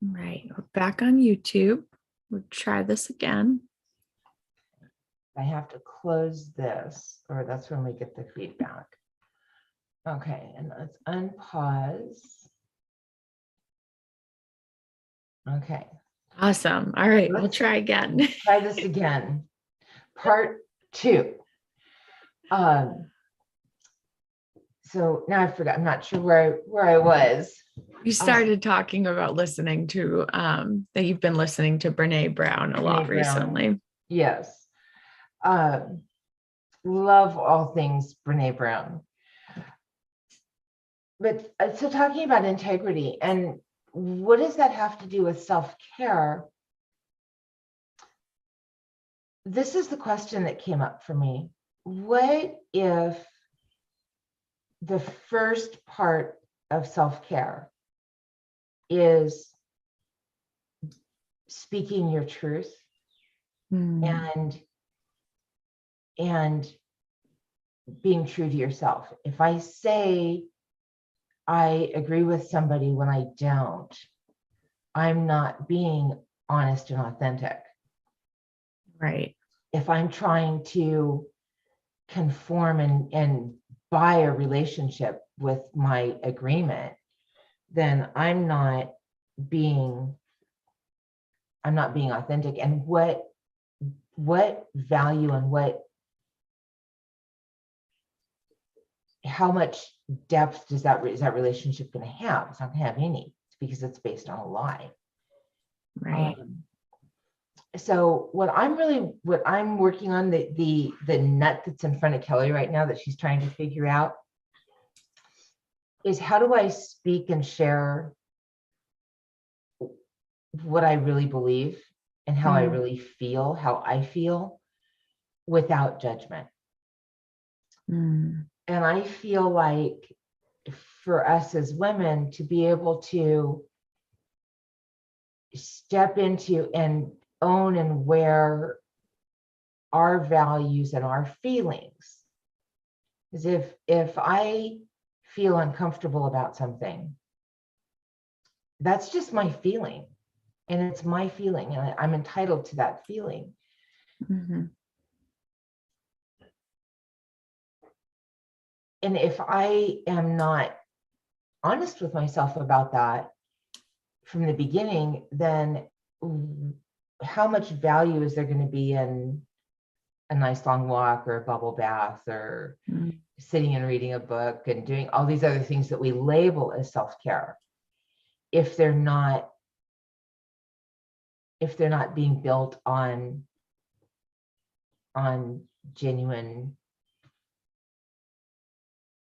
Right. We're back on YouTube. We'll try this again. I have to close this, or that's when we get the feedback. Okay, and let's unpause. Okay. Awesome. All right, we'll try again. Try this again. Part 2. So now I forgot. I'm not sure where I was. You started talking about listening to that you've been listening to Brene Brown a lot recently. Yes. Love all things Brene Brown. But so talking about integrity, and what does that have to do with self-care? This is the question that came up for me. What if the first part of self-care is speaking your truth and being true to yourself? If I say I agree with somebody when I don't, I'm not being honest and authentic. Right. If I'm trying to conform and buy a relationship with my agreement, then I'm not being authentic. And what value and how much depth is that relationship going to have? It's not going to have any, because it's based on a lie. Right. So what I'm working on, the nut that's in front of Kelly right now that she's trying to figure out, is how do I speak and share what I really believe and how I really feel, how I feel, without judgment. And I feel like for us as women to be able to step into and own and wear our values and our feelings, is if I feel uncomfortable about something, that's just my feeling, and it's my feeling, and I'm entitled to that feeling. And if I am not honest with myself about that from the beginning, then how much value is there going to be in a nice long walk or a bubble bath or sitting and reading a book and doing all these other things that we label as self-care, if they're not being built on genuine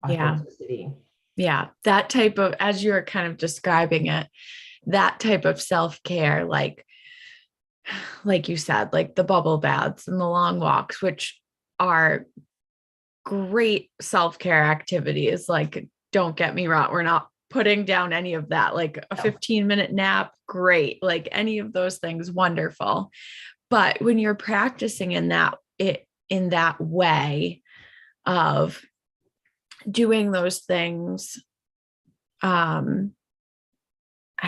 authenticity? Yeah, that type of, as you're kind of describing it, that type of self-care, like you said, like the bubble baths and the long walks, which are great self-care activities. Like, don't get me wrong, we're not putting down any of that. Like a 15-minute nap, great. Like any of those things, wonderful. But when you're practicing in that way of doing those things, I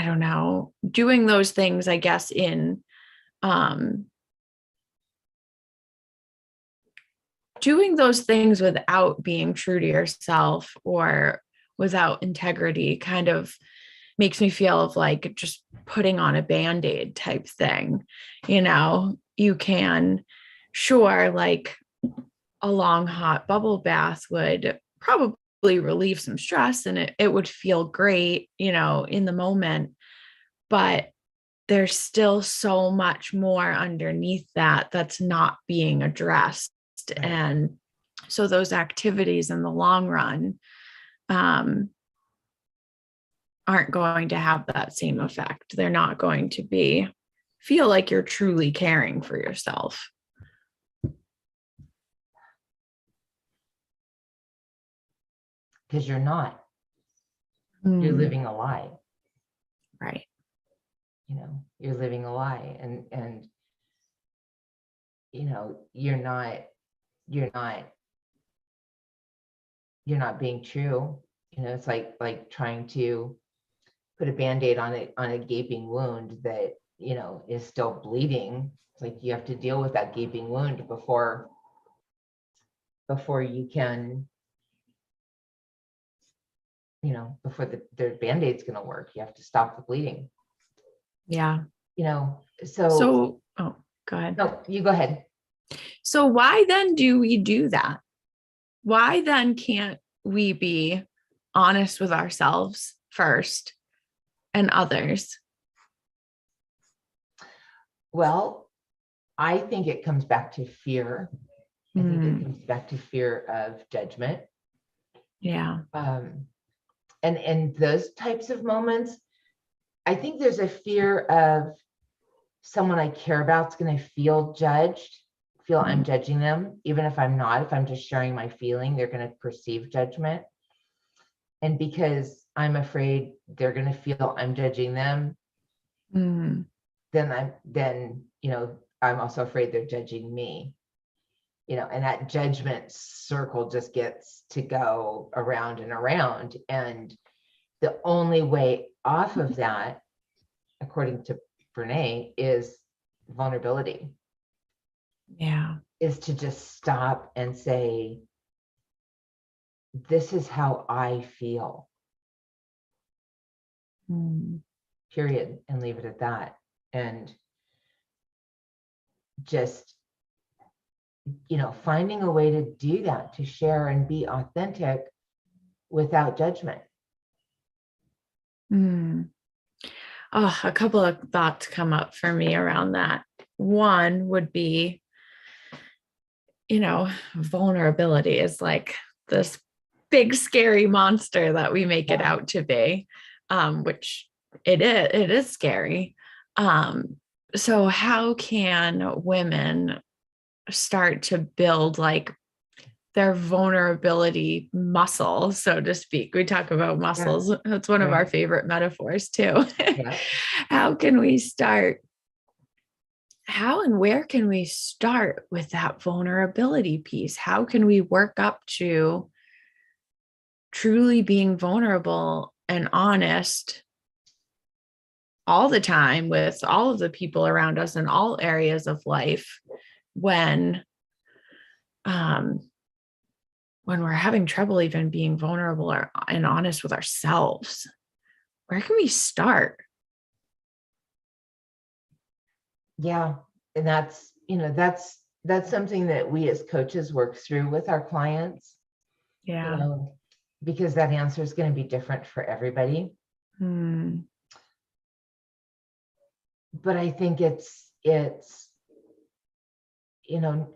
don't know, doing those things, I guess, in doing those things without being true to yourself or without integrity kind of makes me feel of like just putting on a Band-Aid type thing. You can, sure, like a long hot bubble bath would probably relieve some stress and it would feel great, in the moment, but there's still so much more underneath that's not being addressed. Right. And so those activities in the long run aren't going to have that same effect. They're not going to feel like you're truly caring for yourself. Because you're not. You're living a lie. Right. You're living a lie, and you're not being true. It's like trying to put a Band-Aid on a gaping wound that, is still bleeding. It's like you have to deal with that gaping wound before you can, before the Band-Aid's going to work. You have to stop the bleeding. Yeah. So Oh, go ahead. no, you go ahead. So why then do we do that? Why then can't we be honest with ourselves first and others? Well, I think it comes back to fear. I think it comes back to fear of judgment. Yeah. And in those types of moments, I think there's a fear of someone I care about is going to feel judged, feel I'm judging them, even if I'm not. If I'm just sharing my feeling, they're going to perceive judgment. And because I'm afraid they're going to feel I'm judging them, then I'm also afraid they're judging me. And that judgment circle just gets to go around and around. And the only way off of that, according to Brene, is vulnerability. Yeah. Is to just stop and say, this is how I feel. Period. And leave it at that. And just, finding a way to do that, to share and be authentic without judgment. Oh, a couple of thoughts come up for me around that. One would be, vulnerability is like this big scary monster that we make it out to be, which it is scary. So how can women start to build like their vulnerability muscle, so to speak? We talk about muscles. That's one of our favorite metaphors too. How can we start? How and where can we start with that vulnerability piece? How can we work up to truly being vulnerable and honest all the time with all of the people around us in all areas of life when we're having trouble even being vulnerable and honest with ourselves? Where can we start? Yeah. And that's something that we as coaches work through with our clients. Yeah. Because that answer is going to be different for everybody. But I think it's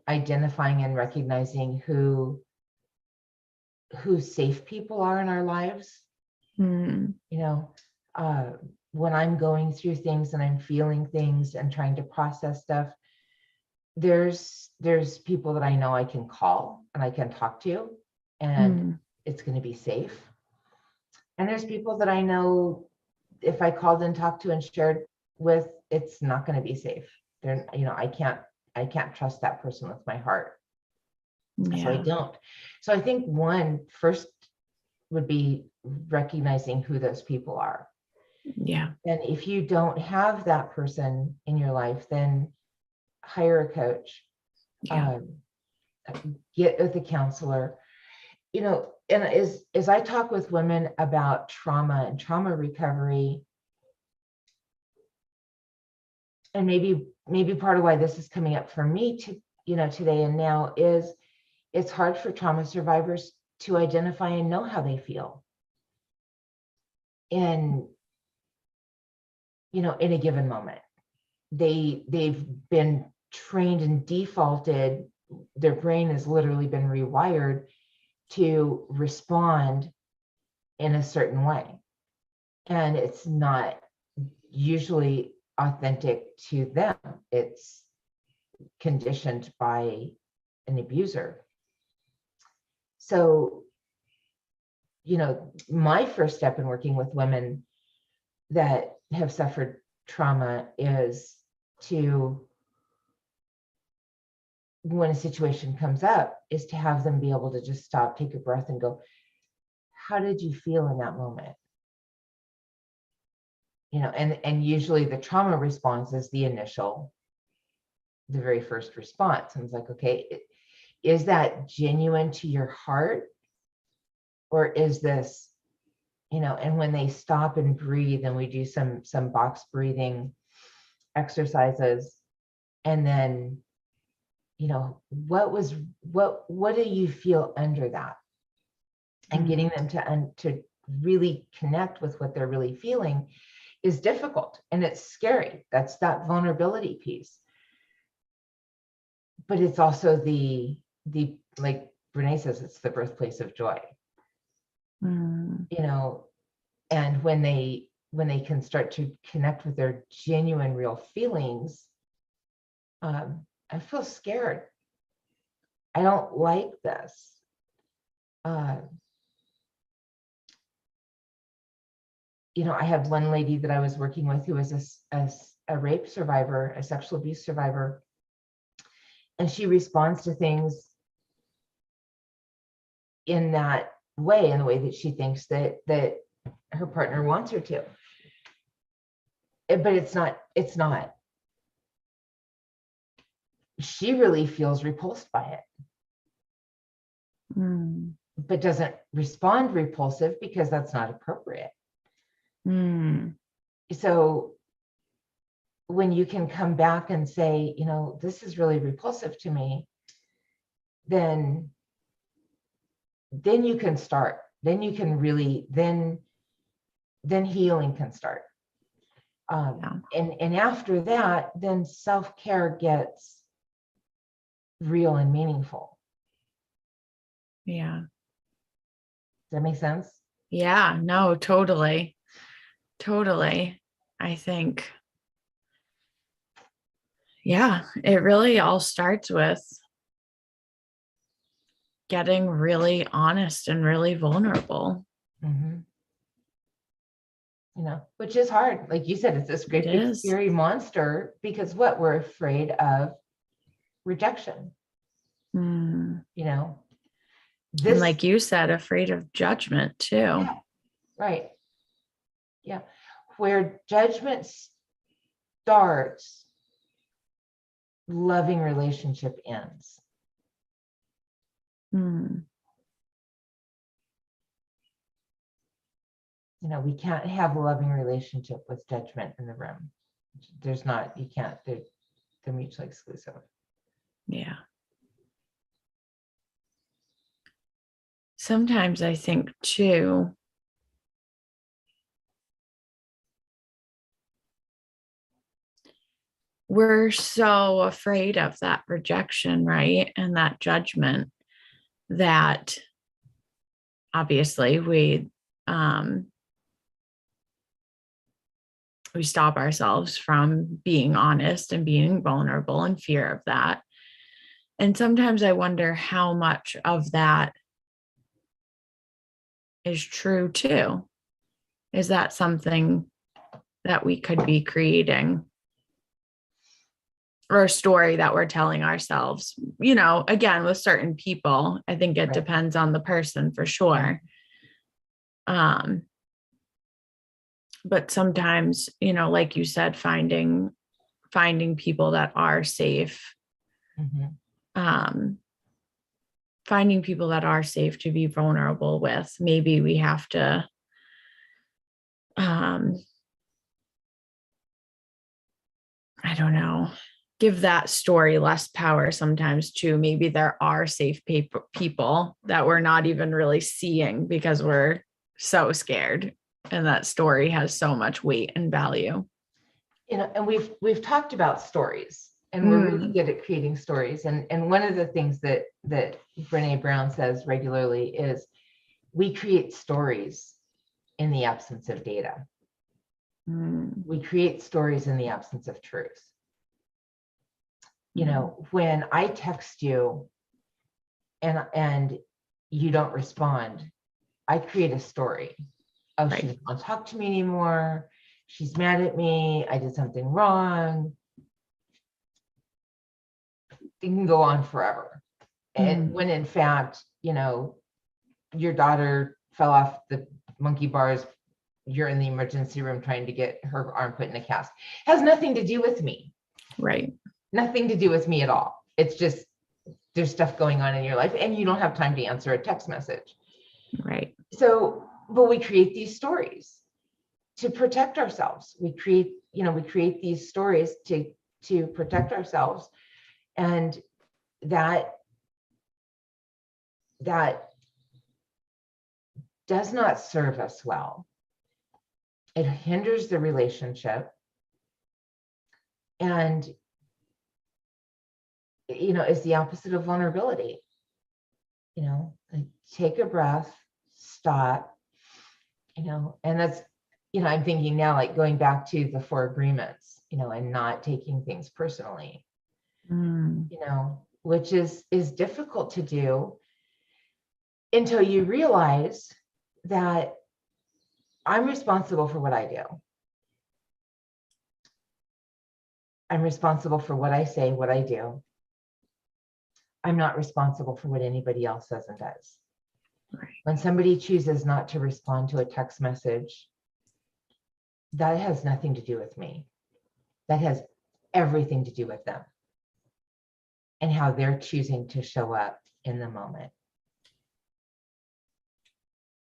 identifying and recognizing who safe people are in our lives. When I'm going through things and I'm feeling things and trying to process stuff, there's people that I know I can call and I can talk to, and it's going to be safe. And there's people that I know if I called and talked to and shared with, it's not going to be safe. I can't trust that person with my heart. So I don't. So I think first would be recognizing who those people are. Yeah. And if you don't have that person in your life, then hire a coach, get with a counselor, and as I talk with women about trauma and trauma recovery, and maybe part of why this is coming up for me today and now is it's hard for trauma survivors to identify and know how they feel in a given moment. They've been trained and defaulted. Their brain has literally been rewired to respond in a certain way. And it's not usually authentic to them. It's conditioned by an abuser. So, my first step in working with women that have suffered trauma is to, when a situation comes up, is to have them be able to just stop, take a breath and go, how did you feel in that moment? and usually the trauma response is the very first response. And it's like, okay, is that genuine to your heart? Or is this, and when they stop and breathe, and we do some box breathing exercises, and then, what do you feel under that? And getting them to really connect with what they're really feeling is difficult, and it's scary. That's that vulnerability piece. But it's also the like Brene says, it's the birthplace of joy. And when they can start to connect with their genuine, real feelings, I feel scared. I don't like this. I have one lady that I was working with who was a rape survivor, a sexual abuse survivor, and she responds to things in that way, in the way that she thinks that her partner wants her to. But it's not. She really feels repulsed by it, but doesn't respond repulsive because that's not appropriate. So when you can come back and say, this is really repulsive to me, then you can start. Then you can really, then healing can start. And after that, then self-care gets real and meaningful. Yeah. Does that make sense? Yeah, no, totally. I think, yeah, it really all starts with getting really honest and really vulnerable. Which is hard. Like you said, it's this great big scary monster, because we're afraid of rejection. And like you said, afraid of judgment too. Yeah, right. Yeah. Where judgment starts, loving relationship ends. We can't have a loving relationship with judgment in the room. You can't, they're mutually exclusive. Yeah. Sometimes I think too, we're so afraid of that rejection, right? And that judgment, that obviously we stop ourselves from being honest and being vulnerable in fear of that. And sometimes I wonder how much of that is true too. Is that something that we could be creating, or a story that we're telling ourselves? Again, with certain people, I think it depends on the person for sure. But sometimes, like you said, finding people that are safe, finding people that are safe to be vulnerable with. Maybe we have to, I don't know, give that story less power sometimes too. Maybe there are safe people that we're not even really seeing because we're so scared, and that story has so much weight and value. And we've talked about stories, and we're really good at creating stories. And one of the things that Brene Brown says regularly is, we create stories in the absence of data. We create stories in the absence of truth. When I text you and you don't respond, I create a story. Oh, she doesn't want to talk to me anymore. She's mad at me. I did something wrong. It can go on forever. And when in fact, your daughter fell off the monkey bars you're in the emergency room trying to get her arm put in a cast. Has nothing to do with me. Right. Nothing to do with me at all. It's just there's stuff going on in your life and you don't have time to answer a text message. Right. So, but we create these stories to protect ourselves. We create these stories to protect ourselves. And that does not serve us well. It hinders the relationship. And, is the opposite of vulnerability. Like take a breath, stop, and that's, I'm thinking now, like going back to the 4 agreements, and not taking things personally, which is difficult to do until you realize that I'm responsible for what I do. I'm responsible for what I say, what I do. I'm not responsible for what anybody else says and does. Right. When somebody chooses not to respond to a text message, that has nothing to do with me. That has everything to do with them and how they're choosing to show up in the moment.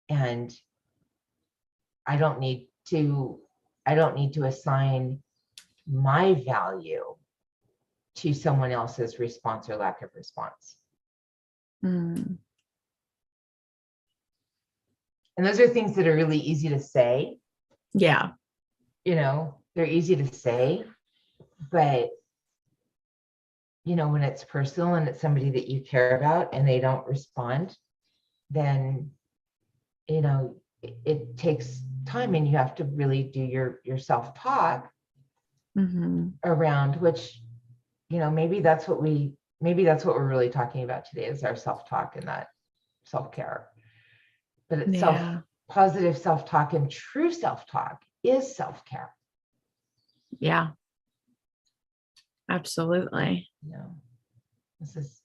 And I don't need to assign my value to someone else's response or lack of response. Mm. And those are things that are really easy to say. Yeah. They're easy to say, but when it's personal and it's somebody that you care about and they don't respond, then it takes time and you have to really do your self-talk around, which maybe that's what we're really talking about today, is our self-talk and that self-care. But it's positive self-talk, and true self-talk is self-care. Yeah, absolutely. This is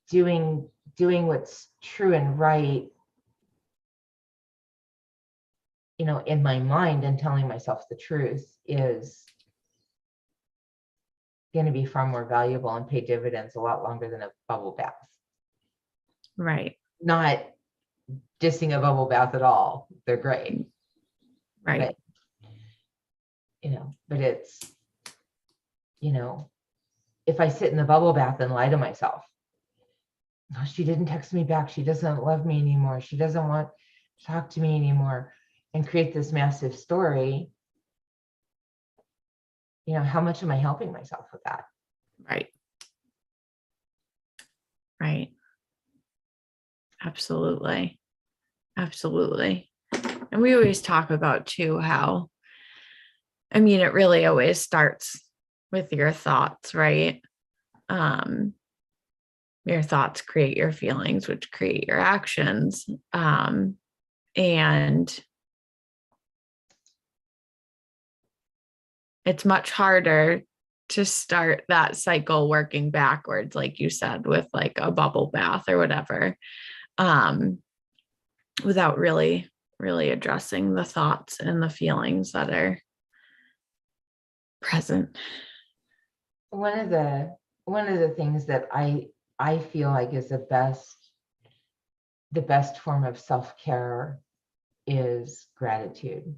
doing what's true and right, in my mind, and telling myself the truth is going to be far more valuable and pay dividends a lot longer than a bubble bath. Right. Not dissing a bubble bath at all. They're great. Right. But it's, if I sit in the bubble bath and lie to myself, oh, she didn't text me back, she doesn't love me anymore, she doesn't want to talk to me anymore, and create this massive story, how much am I helping myself with that? Right. Right. Absolutely. Absolutely. And we always talk about too how, it really always starts with your thoughts, right? Your thoughts create your feelings, which create your actions. And it's much harder to start that cycle working backwards, like you said, with like a bubble bath or whatever, without really addressing the thoughts and the feelings that are present. One of the things that I feel like is the best form of self-care is gratitude.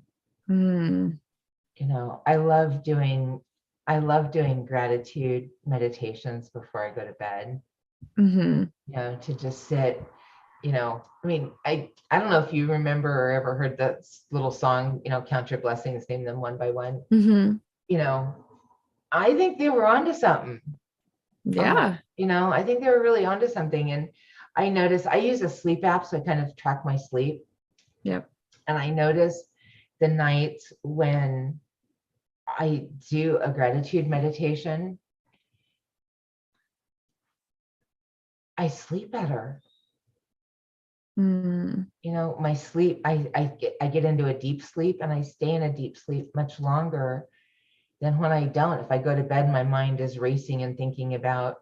I love doing gratitude meditations before I go to bed. To just sit, I don't know if you remember or ever heard that little song, count your blessings, name them one by one. I think they were onto something. Yeah. I think they were really onto something. And I noticed, I use a sleep app, so I kind of track my sleep. Yep. And I notice the nights when I do a gratitude meditation, I sleep better. My sleep, I get into a deep sleep, and I stay in a deep sleep much longer than when I don't. If I go to bed, my mind is racing and thinking about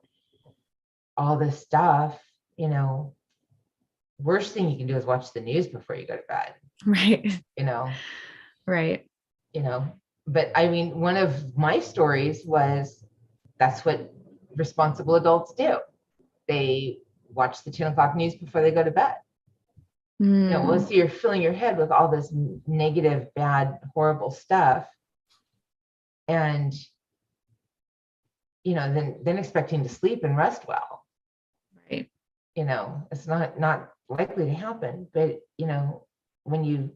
all this stuff, worst thing you can do is watch the news before you go to bed, Right. you know, Right. you know. But I mean, one of my stories was that's what responsible adults do. They watch the 10 o'clock news before they go to bed. Well, so you're filling your head with all this negative, bad, horrible stuff. And, then expecting to sleep and rest well. Right. It's not likely to happen. But, when you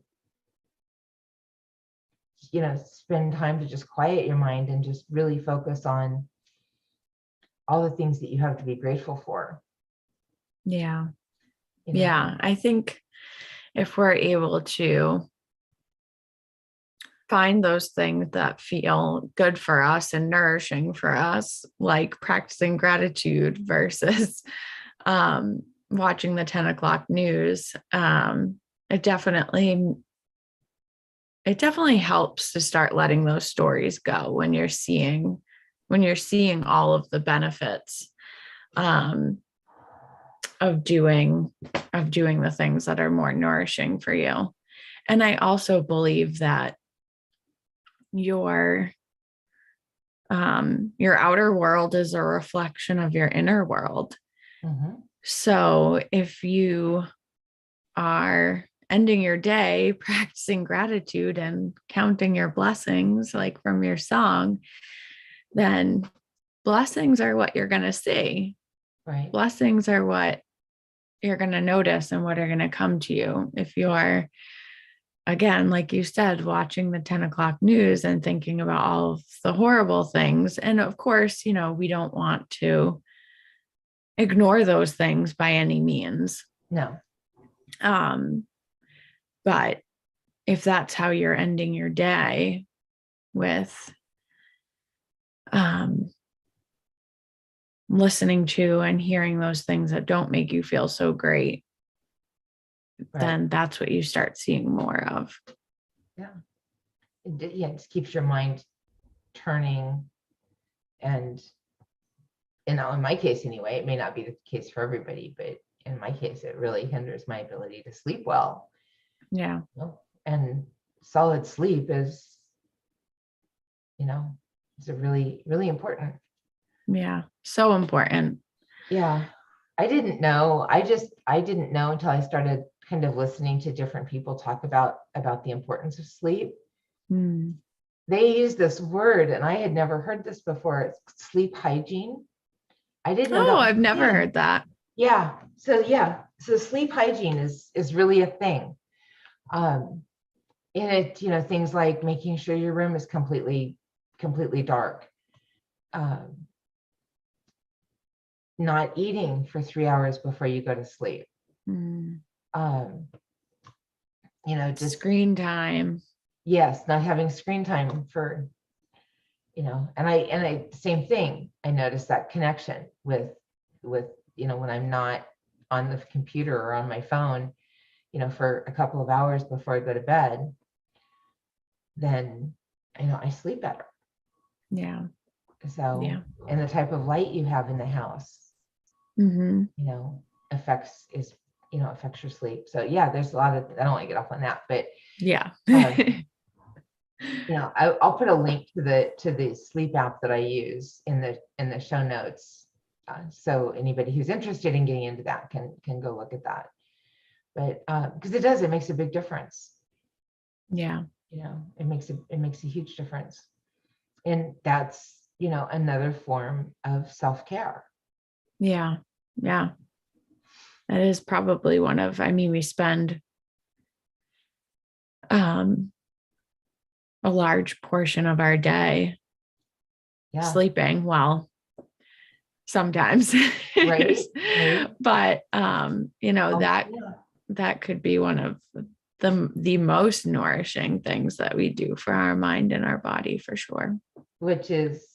spend time to just quiet your mind and just really focus on all the things that you have to be grateful for. Yeah. Yeah. I think if we're able to find those things that feel good for us and nourishing for us, like practicing gratitude versus watching the 10 o'clock news, it definitely helps to start letting those stories go when you're seeing all of the benefits of doing the things that are more nourishing for you. And I also believe that your outer world is a reflection of your inner world. Mm-hmm. So if you are ending your day practicing gratitude and counting your blessings, like from your song, then blessings are what you're going to see. Right. Blessings are what you're going to notice and what are going to come to you. If you're, again, like you said, watching the 10 o'clock news and thinking about all of the horrible things. And of course, we don't want to ignore those things by any means. No. But if that's how you're ending your day with listening to and hearing those things that don't make you feel so great, right, then that's what you start seeing more of. Yeah. It just keeps your mind turning. And, in my case anyway, it may not be the case for everybody, but in my case, it really hinders my ability to sleep well. Yeah. And solid sleep is, it's a really, really important. Yeah. So important. Yeah. I didn't know. I didn't know until I started kind of listening to different people talk about the importance of sleep. They use this word, and I had never heard this before. It's sleep hygiene. I didn't know that. I've never heard that. Yeah. So sleep hygiene is really a thing. In it, things like making sure your room is completely dark. Not eating for 3 hours before you go to sleep. Just screen time. Yes, not having screen time for, and I same thing. I noticed that connection with when I'm not on the computer or on my phone, for a couple of hours before I go to bed, then I sleep better. Yeah. So, yeah. And the type of light you have in the house, affects your sleep. So yeah, there's a lot of, I don't want to get off on that, but yeah. I'll put a link to the sleep app that I use in the show notes. So anybody who's interested in getting into that can go look at that. But because it makes a big difference. Yeah. It makes a huge difference. And that's, another form of self-care. Yeah. Yeah. That is probably one of, we spend a large portion of our day sleeping. Well, sometimes, right. But that could be one of the most nourishing things that we do for our mind and our body, for sure. Which is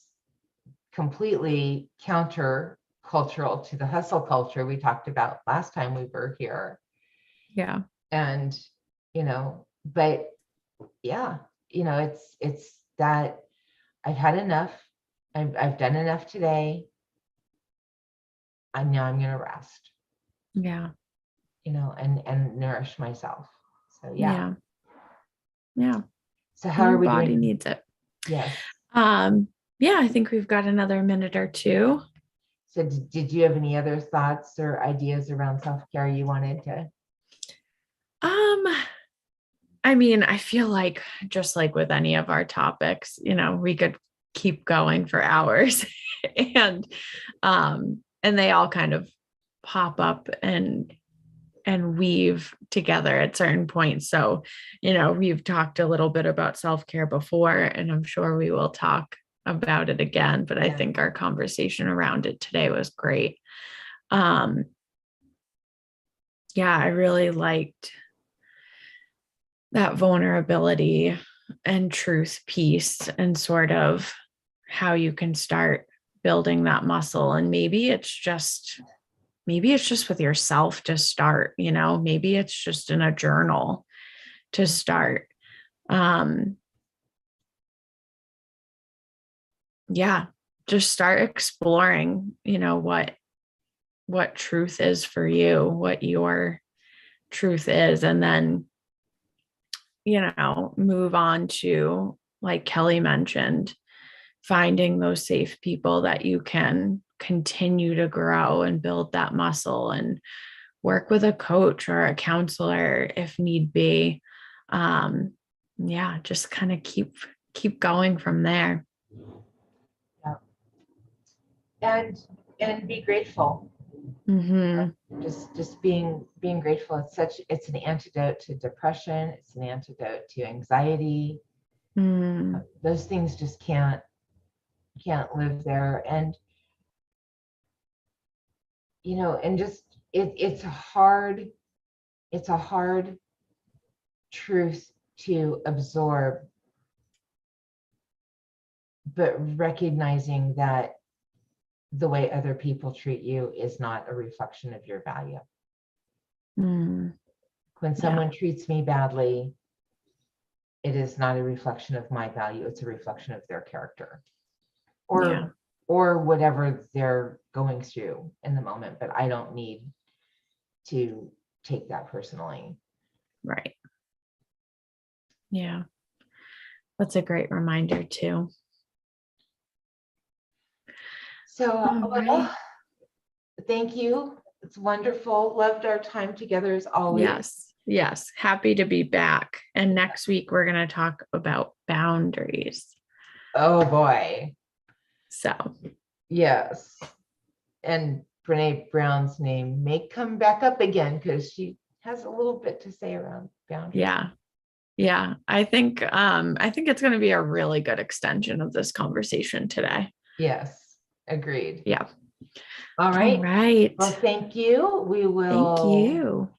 completely counter cultural to the hustle culture we talked about last time we were here. Yeah. And, but yeah, it's that I've had enough. I've done enough today. I'm going to rest. Yeah. and nourish myself. So yeah. Yeah. Yeah. So how are Your we body doing? needs it. Yes. Um, yeah, I think we've got another minute or two. So did you have any other thoughts or ideas around self-care you wanted to? Um, I mean, I feel like just like with any of our topics, we could keep going for hours and they all kind of pop up and weave together at certain points. So, we've talked a little bit about self-care before, and I'm sure we will talk about it again, but I Yeah. think our conversation around it today was great. Um, yeah, I really liked that vulnerability and truth piece and sort of how you can start building that muscle. And maybe it's just with yourself to start, maybe it's just in a journal to start. Um, yeah, just start exploring, what truth is for you, what your truth is, and then, move on to, like Kelly mentioned, finding those safe people that you can continue to grow and build that muscle and work with a coach or a counselor if need be. Um, yeah, just kind of keep going from there. Yeah. And be grateful. Mm-hmm. Just being grateful. It's an antidote to depression. It's an antidote to anxiety. Mm, Those things just can't live there. And and just it's a hard truth to absorb, but recognizing that the way other people treat you is not a reflection of your value. mm, When yeah, someone treats me badly, it is not a reflection of my value. It's a reflection of their character yeah, or whatever they're going through in the moment. But I don't need to take that personally. right. Yeah, that's a great reminder too. So, All right. well, thank you. It's wonderful. Loved our time together as always. Yes. Yes. Happy to be back. And next week, we're going to talk about boundaries. Oh boy. So, Yes. And Brene Brown's name may come back up again because she has a little bit to say around boundaries. yeah. Yeah. I think it's going to be a really good extension of this conversation today. Yes, agreed. Yeah. All All right. right. Well, thank you. We Thank will you.